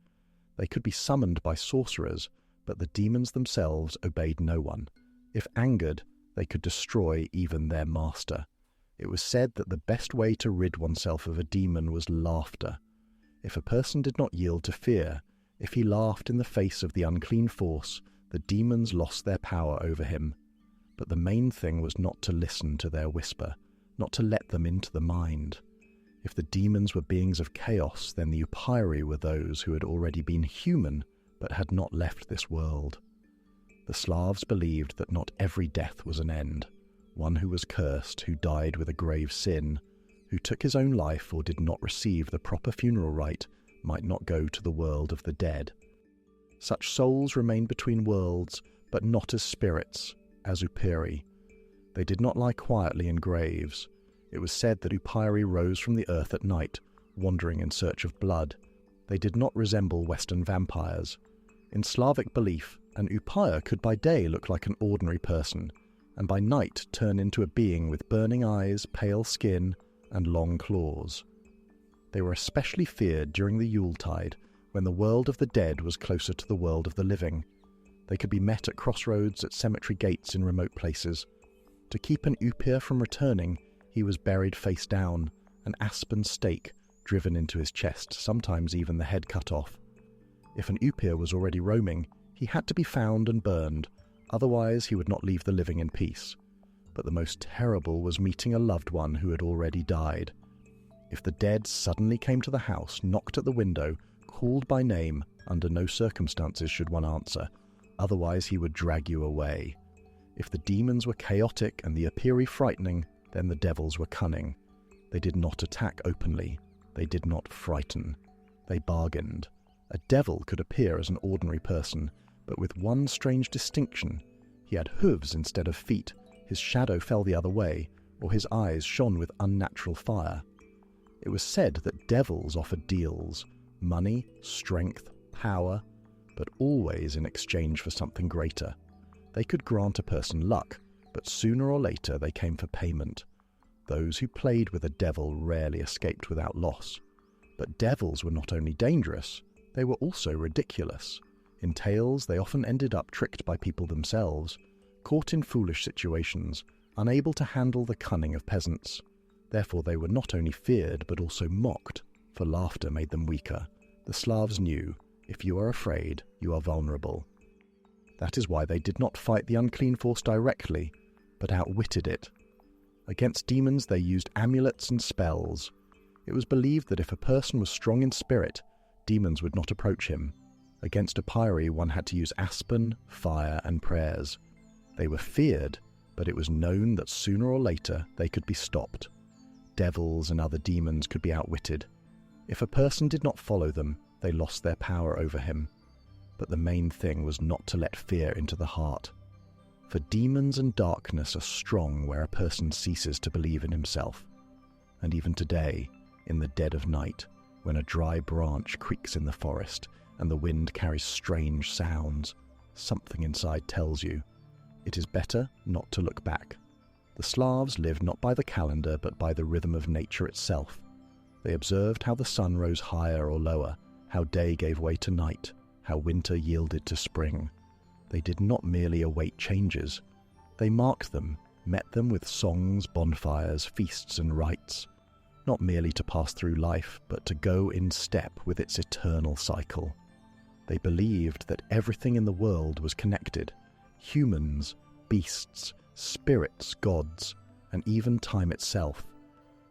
They could be summoned by sorcerers, but the demons themselves obeyed no one. If angered, they could destroy even their master. It was said that the best way to rid oneself of a demon was laughter. If a person did not yield to fear, if he laughed in the face of the unclean force, the demons lost their power over him. But the main thing was not to listen to their whisper, not to let them into the mind. If the demons were beings of chaos, then the Upyri were those who had already been human but had not left this world. The Slavs believed that not every death was an end. One who was cursed, who died with a grave sin, who took his own life or did not receive the proper funeral rite, might not go to the world of the dead. Such souls remained between worlds, but not as spirits, as Upyri. They did not lie quietly in graves. It was said that Upyri rose from the earth at night, wandering in search of blood. They did not resemble Western vampires. In Slavic belief, an Upyr could by day look like an ordinary person, and by night turn into a being with burning eyes, pale skin, and long claws. They were especially feared during the Yuletide, when the world of the dead was closer to the world of the living. They could be met at crossroads, at cemetery gates in remote places. To keep an Upyr from returning, he was buried face down, an aspen stake driven into his chest, sometimes even the head cut off. If an Upyr was already roaming, he had to be found and burned, otherwise he would not leave the living in peace. But the most terrible was meeting a loved one who had already died. If the dead suddenly came to the house, knocked at the window, called by name, under no circumstances should one answer, otherwise he would drag you away. If the demons were chaotic and the Upyri frightening, then the devils were cunning. They did not attack openly. They did not frighten. They bargained. A devil could appear as an ordinary person, but with one strange distinction. He had hooves instead of feet, his shadow fell the other way, or his eyes shone with unnatural fire. It was said that devils offered deals, money, strength, power, but always in exchange for something greater. They could grant a person luck, but sooner or later they came for payment. Those who played with a devil rarely escaped without loss. But devils were not only dangerous, they were also ridiculous. In tales, they often ended up tricked by people themselves, caught in foolish situations, unable to handle the cunning of peasants. Therefore they were not only feared but also mocked, for laughter made them weaker. The Slavs knew, if you are afraid, you are vulnerable. That is why they did not fight the unclean force directly, but outwitted it. Against demons they used amulets and spells. It was believed that if a person was strong in spirit, demons would not approach him. Against Epyri one had to use aspen, fire and prayers. They were feared, but it was known that sooner or later they could be stopped. Devils and other demons could be outwitted. If a person did not follow them, they lost their power over him. But the main thing was not to let fear into the heart. For demons and darkness are strong where a person ceases to believe in himself. And even today, in the dead of night, when a dry branch creaks in the forest and the wind carries strange sounds, something inside tells you, it is better not to look back. The Slavs lived not by the calendar but by the rhythm of nature itself. They observed how the sun rose higher or lower, how day gave way to night, how winter yielded to spring. They did not merely await changes. They marked them, met them with songs, bonfires, feasts and rites, not merely to pass through life, but to go in step with its eternal cycle. They believed that everything in the world was connected: humans, beasts, spirits, gods, and even time itself.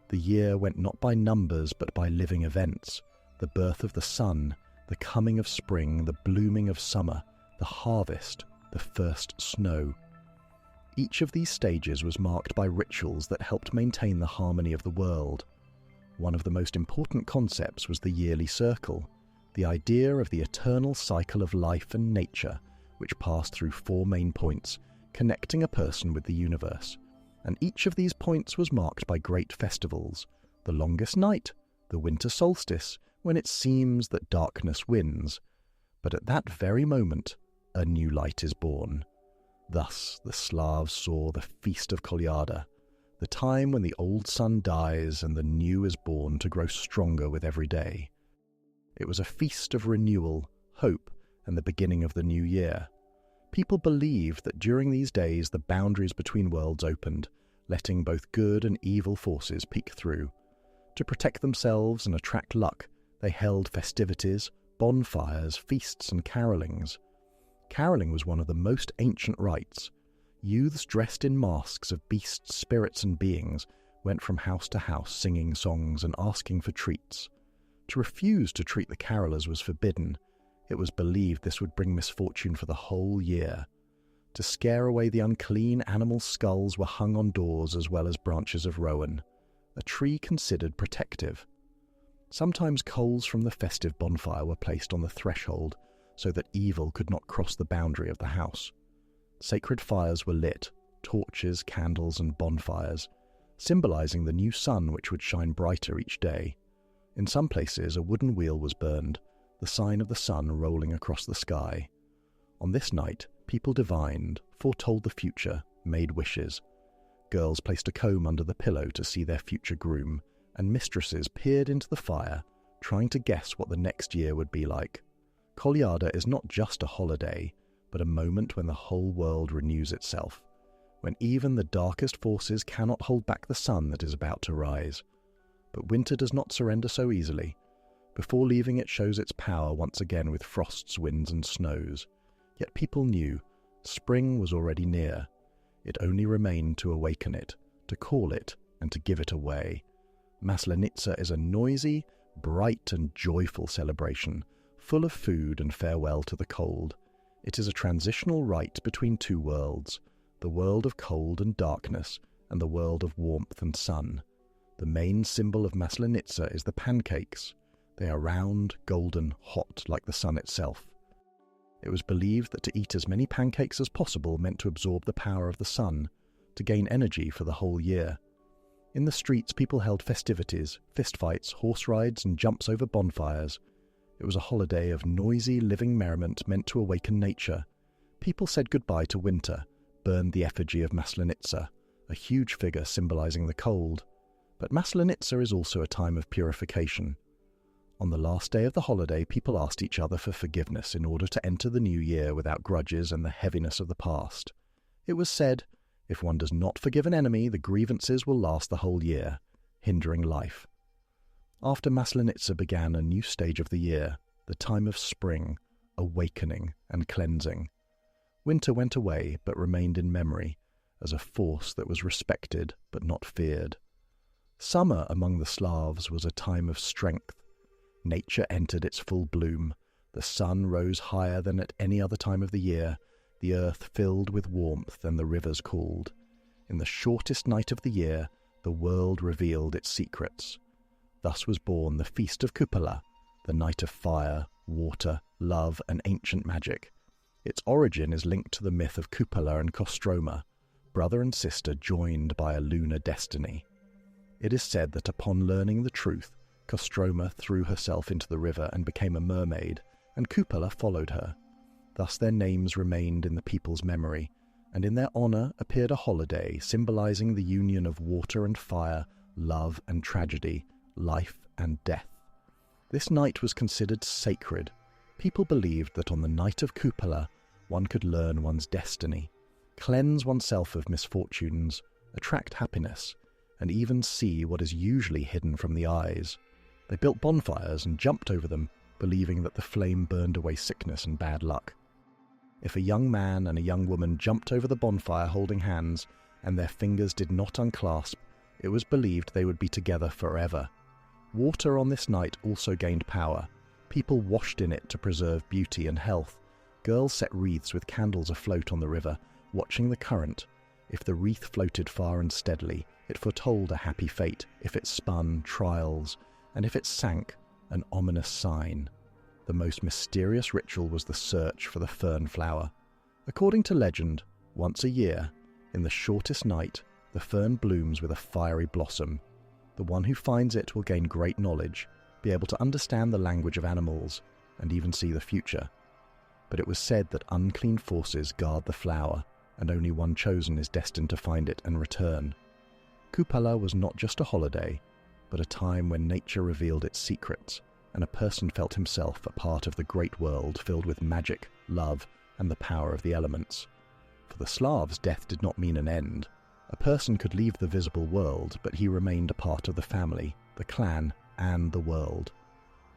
The year went not by numbers but by living events: the birth of the sun, the coming of spring, the blooming of summer, the harvest, the first snow. Each of these stages was marked by rituals that helped maintain the harmony of the world. One of the most important concepts was the yearly circle, the idea of the eternal cycle of life and nature, which passed through 4 main points, connecting a person with the universe. And each of these points was marked by great festivals: the longest night, the winter solstice, when it seems that darkness wins. But at that very moment, a new light is born. Thus the Slavs saw the Feast of Kolyada, the time when the old sun dies and the new is born to grow stronger with every day. It was a feast of renewal, hope, and the beginning of the new year. People believed that during these days the boundaries between worlds opened, letting both good and evil forces peek through. To protect themselves and attract luck, they held festivities, bonfires, feasts and carolings. Caroling was one of the most ancient rites. Youths dressed in masks of beasts, spirits and beings went from house to house singing songs and asking for treats. To refuse to treat the carolers was forbidden. It was believed this would bring misfortune for the whole year. To scare away the unclean, animal skulls were hung on doors as well as branches of rowan, a tree considered protective. Sometimes coals from the festive bonfire were placed on the threshold so that evil could not cross the boundary of the house. Sacred fires were lit, torches, candles and bonfires, symbolizing the new sun which would shine brighter each day. In some places a wooden wheel was burned, the sign of the sun rolling across the sky. On this night, people divined, foretold the future, made wishes. Girls placed a comb under the pillow to see their future groom, and mistresses peered into the fire, trying to guess what the next year would be like. Kolyada is not just a holiday, but a moment when the whole world renews itself, when even the darkest forces cannot hold back the sun that is about to rise. But winter does not surrender so easily. Before leaving, it shows its power once again with frosts, winds and snows. Yet people knew spring was already near. It only remained to awaken it, to call it, and to give it away. Maslenitsa is a noisy, bright and joyful celebration, full of food and farewell to the cold. It is a transitional rite between 2 worlds, the world of cold and darkness and the world of warmth and sun. The main symbol of Maslenitsa is the pancakes. They are round, golden, hot like the sun itself. It was believed that to eat as many pancakes as possible meant to absorb the power of the sun, to gain energy for the whole year. In the streets, people held festivities, fistfights, horse rides, and jumps over bonfires. It was a holiday of noisy, living merriment meant to awaken nature. People said goodbye to winter, burned the effigy of Maslenitsa, a huge figure symbolizing the cold. But Maslenitsa is also a time of purification. On the last day of the holiday, people asked each other for forgiveness in order to enter the new year without grudges and the heaviness of the past. It was said, if one does not forgive an enemy, the grievances will last the whole year, hindering life. After Maslenitsa began a new stage of the year, the time of spring, awakening and cleansing. Winter went away but remained in memory as a force that was respected but not feared. Summer among the Slavs was a time of strength. Nature entered its full bloom. The sun rose higher than at any other time of the year, the earth filled with warmth and the rivers cooled. In the shortest night of the year, the world revealed its secrets. Thus was born the Feast of Kupala, the night of fire, water, love, and ancient magic. Its origin is linked to the myth of Kupala and Kostroma, brother and sister joined by a lunar destiny. It is said that upon learning the truth, Kostroma threw herself into the river and became a mermaid, and Kupala followed her. Thus their names remained in the people's memory, and in their honour appeared a holiday symbolising the union of water and fire, love and tragedy, life and death. This night was considered sacred. People believed that on the night of Kupala, one could learn one's destiny, cleanse oneself of misfortunes, attract happiness, and even see what is usually hidden from the eyes. They built bonfires and jumped over them, believing that the flame burned away sickness and bad luck. If a young man and a young woman jumped over the bonfire holding hands, and their fingers did not unclasp, it was believed they would be together forever. Water on this night also gained power. People washed in it to preserve beauty and health. Girls set wreaths with candles afloat on the river, watching the current. If the wreath floated far and steadily, it foretold a happy fate. If it spun, trials, and if it sank, an ominous sign. The most mysterious ritual was the search for the fern flower. According to legend, once a year, in the shortest night, the fern blooms with a fiery blossom. The one who finds it will gain great knowledge, be able to understand the language of animals, and even see the future. But it was said that unclean forces guard the flower, and only one chosen is destined to find it and return. Kupala was not just a holiday, but a time when nature revealed its secrets, and a person felt himself a part of the great world filled with magic, love, and the power of the elements. For the Slavs, death did not mean an end. A person could leave the visible world, but he remained a part of the family, the clan, and the world.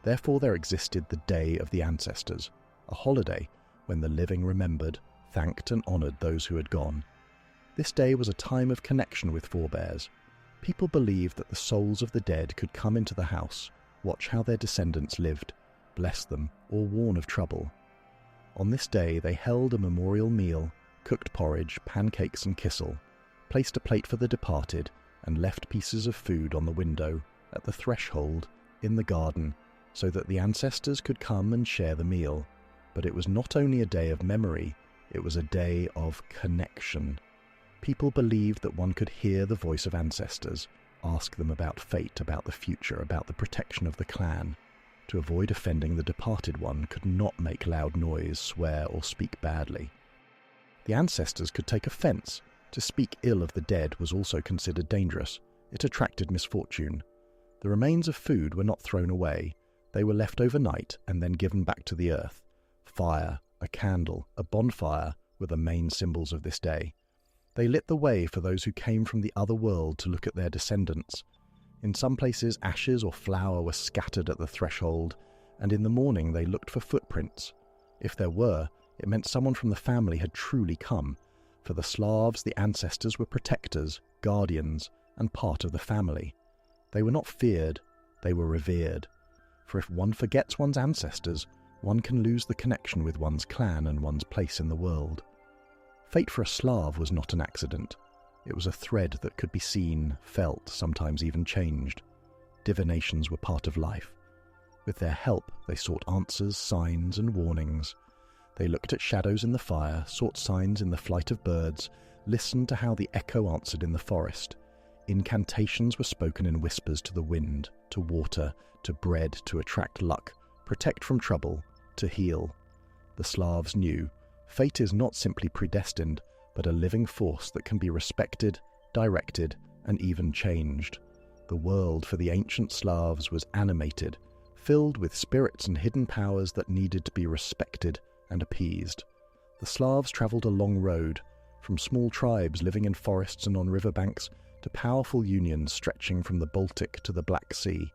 Therefore there existed the Day of the Ancestors, a holiday when the living remembered, thanked and honoured those who had gone. This day was a time of connection with forebears. People believed that the souls of the dead could come into the house, watch how their descendants lived, bless them, or warn of trouble. On this day they held a memorial meal, cooked porridge, pancakes and kissel, placed a plate for the departed, and left pieces of food on the window, at the threshold, in the garden, so that the ancestors could come and share the meal. But it was not only a day of memory, it was a day of connection. People believed that one could hear the voice of ancestors, ask them about fate, about the future, about the protection of the clan. To avoid offending the departed one could not make loud noise, swear, or speak badly. The ancestors could take offence. To speak ill of the dead was also considered dangerous. It attracted misfortune. The remains of food were not thrown away. They were left overnight and then given back to the earth. Fire, a candle, a bonfire were the main symbols of this day. They lit the way for those who came from the other world to look at their descendants. In some places, ashes or flour were scattered at the threshold, and in the morning they looked for footprints. If there were, it meant someone from the family had truly come. For the Slavs, the ancestors were protectors, guardians, and part of the family. They were not feared, they were revered. For if one forgets one's ancestors, one can lose the connection with one's clan and one's place in the world. Fate for a Slav was not an accident. It was a thread that could be seen, felt, sometimes even changed. Divinations were part of life. With their help, they sought answers, signs, and warnings. They looked at shadows in the fire, sought signs in the flight of birds, listened to how the echo answered in the forest. Incantations were spoken in whispers to the wind, to water, to bread, to attract luck, protect from trouble, to heal. The Slavs knew, fate is not simply predestined, but a living force that can be respected, directed, and even changed. The world for the ancient Slavs was animated, filled with spirits and hidden powers that needed to be respected and appeased. The Slavs travelled a long road, from small tribes living in forests and on riverbanks to powerful unions stretching from the Baltic to the Black Sea.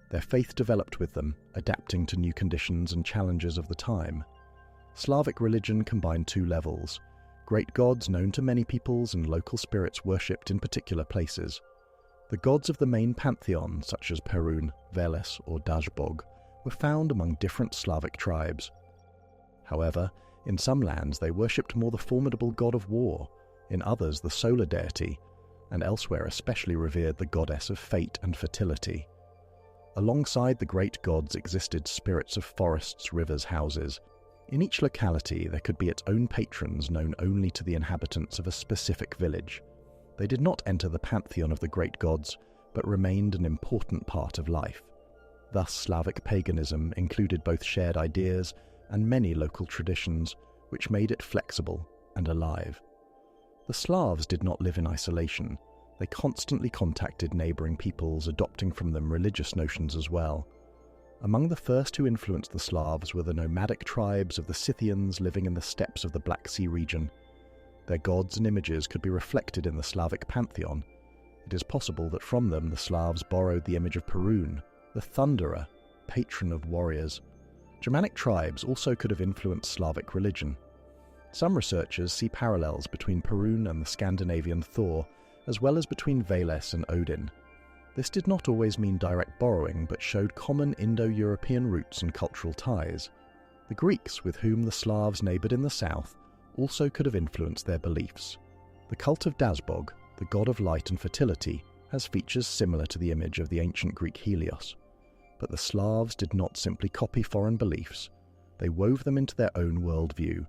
Their faith developed with them, adapting to new conditions and challenges of the time. Slavic religion combined two levels: great gods known to many peoples and local spirits worshipped in particular places. The gods of the main pantheon, such as Perun, Veles, or Dazbog, were found among different Slavic tribes. However, in some lands they worshipped more the formidable god of war, in others the solar deity, and elsewhere especially revered the goddess of fate and fertility. Alongside the great gods existed spirits of forests, rivers, houses. In each locality there could be its own patrons known only to the inhabitants of a specific village. They did not enter the pantheon of the great gods, but remained an important part of life. Thus Slavic paganism included both shared ideas and many local traditions, which made it flexible and alive. The Slavs did not live in isolation. They constantly contacted neighbouring peoples, adopting from them religious notions as well. Among the first who influenced the Slavs were the nomadic tribes of the Scythians living in the steppes of the Black Sea region. Their gods and images could be reflected in the Slavic pantheon. It is possible that from them the Slavs borrowed the image of Perun, the thunderer, patron of warriors. Germanic tribes also could have influenced Slavic religion. Some researchers see parallels between Perun and the Scandinavian Thor, as well as between Veles and Odin. This did not always mean direct borrowing, but showed common Indo-European roots and cultural ties. The Greeks, with whom the Slavs neighboured in the south, also could have influenced their beliefs. The cult of Dazbog, the god of light and fertility, has features similar to the image of the ancient Greek Helios. But the Slavs did not simply copy foreign beliefs. They wove them into their own worldview,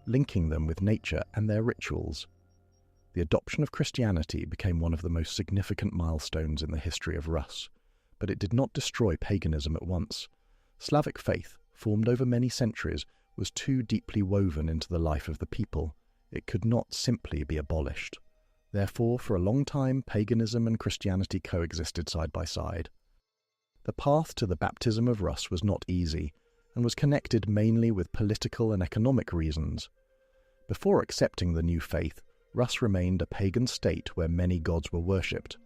linking them with nature and their rituals. The adoption of Christianity became one of the most significant milestones in the history of Rus, but it did not destroy paganism at once. Slavic faith, formed over many centuries, was too deeply woven into the life of the people. It could not simply be abolished. Therefore, for a long time, paganism and Christianity coexisted side by side. The path to the baptism of Rus was not easy, and was connected mainly with political and economic reasons. Before accepting the new faith, Rus remained a pagan state where many gods were worshipped.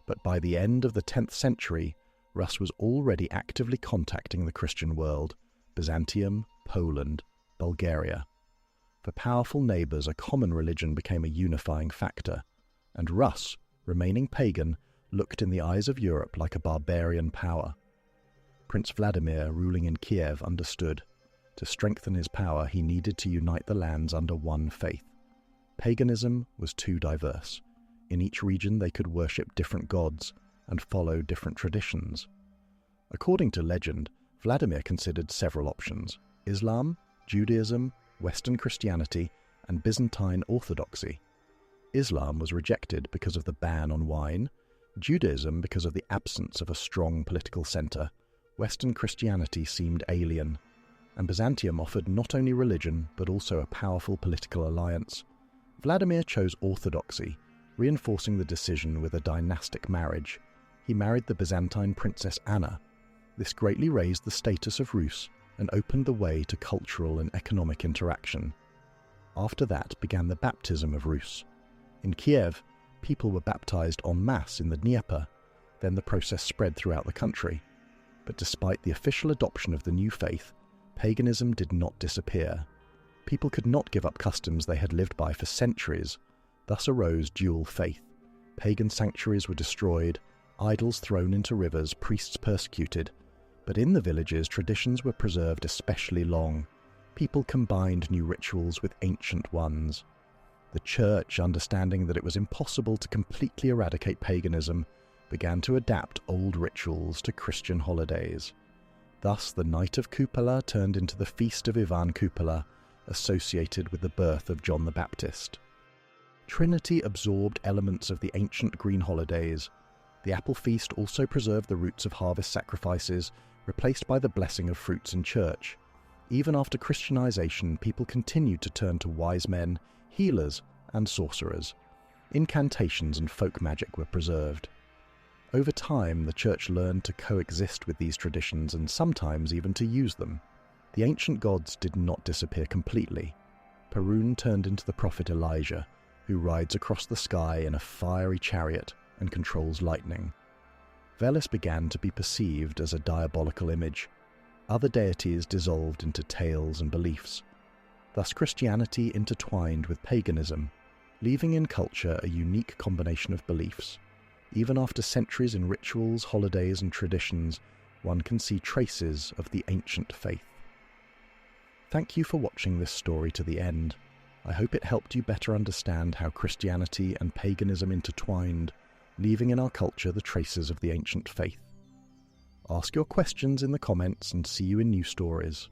But by the end of the 10th century, Rus was already actively contacting the Christian world: Byzantium, Poland, Bulgaria. For powerful neighbours, a common religion became a unifying factor, and Rus, remaining pagan, looked in the eyes of Europe like a barbarian power. Prince Vladimir, ruling in Kiev, understood. To strengthen his power, he needed to unite the lands under one faith. Paganism was too diverse. In each region they could worship different gods and follow different traditions. According to legend, Vladimir considered several options: Islam, Judaism, Western Christianity, and Byzantine Orthodoxy. Islam was rejected because of the ban on wine, Judaism because of the absence of a strong political centre, Western Christianity seemed alien, and Byzantium offered not only religion but also a powerful political alliance. Vladimir chose Orthodoxy, reinforcing the decision with a dynastic marriage. He married the Byzantine princess Anna. This greatly raised the status of Rus and opened the way to cultural and economic interaction. After that began the baptism of Rus. In Kiev, people were baptized en masse in the Dnieper. Then the process spread throughout the country. But despite the official adoption of the new faith, paganism did not disappear. People could not give up customs they had lived by for centuries. Thus arose dual faith. Pagan sanctuaries were destroyed, idols thrown into rivers, priests persecuted. But in the villages, traditions were preserved especially long. People combined new rituals with ancient ones. The Church, understanding that it was impossible to completely eradicate paganism, began to adapt old rituals to Christian holidays. Thus, the Night of Cupola turned into the Feast of Ivan Cupola, associated with the birth of John the Baptist. Trinity absorbed elements of the ancient green holidays. The apple feast also preserved the roots of harvest sacrifices, replaced by the blessing of fruits in church. Even after Christianization, people continued to turn to wise men, healers, and sorcerers. Incantations and folk magic were preserved. Over time, the Church learned to coexist with these traditions and sometimes even to use them. The ancient gods did not disappear completely. Perun turned into the prophet Elijah, who rides across the sky in a fiery chariot and controls lightning. Veles began to be perceived as a diabolical image. Other deities dissolved into tales and beliefs. Thus Christianity intertwined with paganism, leaving in culture a unique combination of beliefs. Even after centuries in rituals, holidays, and traditions, one can see traces of the ancient faith. Thank you for watching this story to the end. I hope it helped you better understand how Christianity and paganism intertwined, leaving in our culture the traces of the ancient faith. Ask your questions in the comments and see you in new stories.